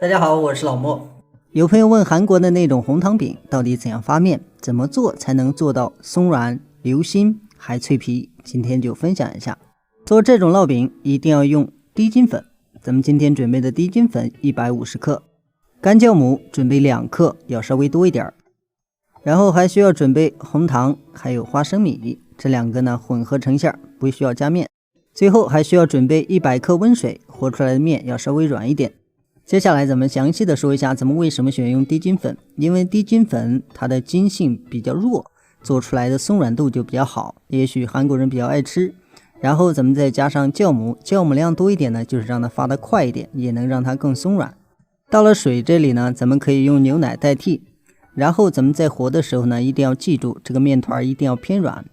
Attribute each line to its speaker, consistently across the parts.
Speaker 1: 大家好，我是老莫。有朋友问韓國的那种紅糖餅到底怎样发面，怎麼做才能做到鬆軟、流心還脆皮？今天就分享一下。做這種烙餅一定要用低筋粉，咱們今天準備的低筋粉150克，乾酵母準備2克，要稍微多一點。然後還需要準備紅糖，還有花生米，這兩個呢混合成餡，不需要加面。最後還需要準備100克溫水，和出來的面要稍微軟一點。接下來咱們詳細的說一下咱們為什麼選用低筋粉，因為低筋粉它的筋性比較弱，做出來的鬆軟度就比較好，也許韓國人比較愛吃。然後咱們再加上酵母，酵母量多一點呢，就是讓它发得快一點，也能讓它更鬆軟。到了水這裡呢，咱們可以用牛奶代替。然後咱們在和的時候呢，一定要記住這個面團一定要偏軟。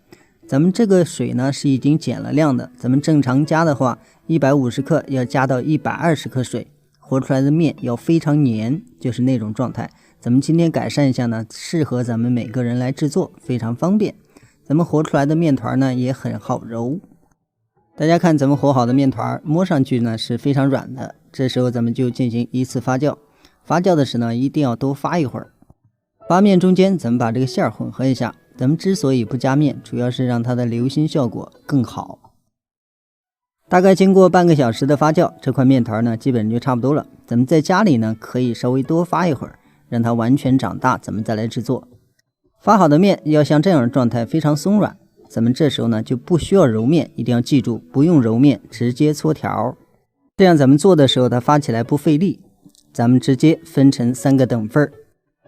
Speaker 1: 咱們這個水呢是已經減了量的，咱們正常加的話150克要加到120克水，和出來的面要非常黏，就是那種狀態。咱們今天改善一下呢，適合咱們每個人來制作，非常方便。咱們和出来的面团呢也很好揉。大家看咱們和好的面团，摸上去呢是非常軟的，這時候咱們就進行一次發酵。发酵的时候呢，一定要多发一會兒。发面中間咱們把這個餡混合一下，咱們之所以不加面，主要是讓它的流心效果更好。大概經過半個小時的發酵，這塊面團呢基本就差不多了。咱們在家裡呢可以稍微多發一會兒，讓它完全長大，咱們再來制作。发好的面要像這樣的狀態，非常鬆軟。咱們這時候呢就不需要揉面，一定要記住不用揉面，直接搓條，這樣咱們做的時候它发起來不費力。咱們直接分成3個等份，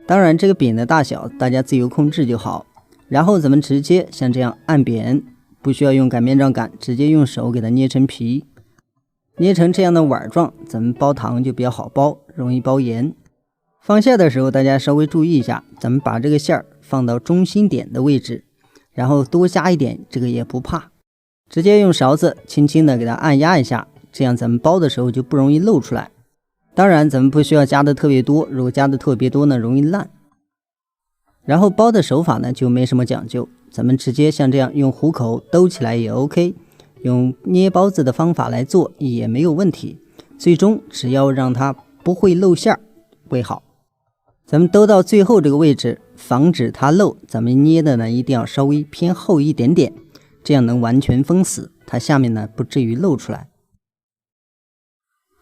Speaker 1: 當然這個餅的大小大家自由控制就好。然後咱們直接像這樣按扁，不需要用擀面杖擀，直接用手給它捏成皮，捏成這樣的碗狀，咱們包糖就比較好包，容易包嚴。放馅的時候大家稍微注意一下，咱們把這個馅放到中心點的位置，然後多加一點，這個也不怕，直接用勺子輕輕的給它按壓一下，這樣咱們包的時候就不容易漏出來。當然咱們不需要加的特別多，如果加的特別多呢容易爛。然後包的手法呢就没什麼講究，咱們直接像這樣用虎口兜起來也 OK， 用捏包子的方法來做也沒有問題，最終只要讓它不會漏餡為好。咱們兜到最後這個位置，防止它漏，咱們捏的呢一定要稍微偏厚一點點，這樣能完全封死，它下面呢不至於漏出來。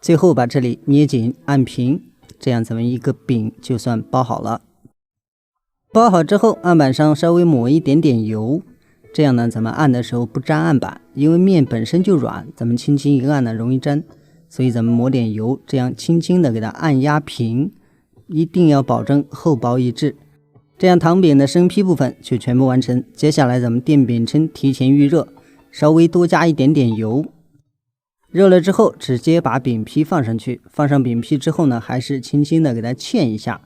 Speaker 1: 最後把這裡捏緊按平，這樣咱們一個餅就算包好了。包好之後，案板上稍微抹一點點油，這樣呢咱們按的時候不粘案板，因為面本身就軟，咱們輕輕一按呢容易粘，所以咱們抹點油，這樣輕輕的給它按壓平，一定要保證厚薄一致。這樣糖餅的生坯部分就全部完成。接下來咱們電餅铛提前預熱，稍微多加一點點油，熱了之後直接把餅坯放上去，放上餅坯之後呢，還是輕輕的給它嵌一下，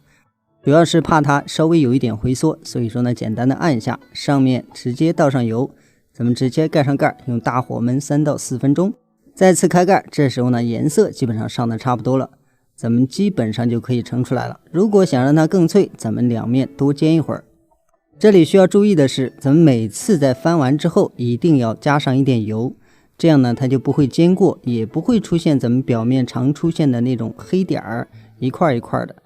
Speaker 1: 主要是怕它稍微有一點回縮，所以說呢簡單的按一下，上面直接倒上油，咱們直接蓋上蓋，用大火燜3到4分鐘，再次開蓋，这時候呢顏色基本上上的差不多了，咱們基本上就可以盛出來了。如果想讓它更脆，咱們兩面多煎一會兒。這裡需要注意的是，咱們每次在翻完之後一定要加上一點油，這樣呢它就不會煎過，也不會出現咱們表面常出現的那種黑點兒，一塊一塊的。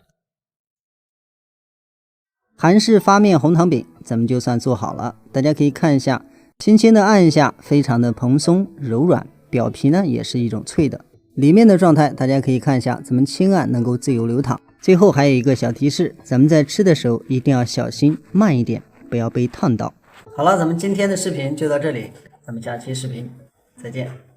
Speaker 1: 韓式发面紅糖餅咱們就算做好了，大家可以看一下，輕輕的按一下，非常的蓬鬆柔軟，表皮呢也是一種脆的，裡面的狀態大家可以看一下，咱們輕按能夠自由流淌。最後還有一個小提示，咱們在吃的時候一定要小心慢一點，不要被燙到。好了，咱們今天的視頻就到這裡，咱們下期視頻再見。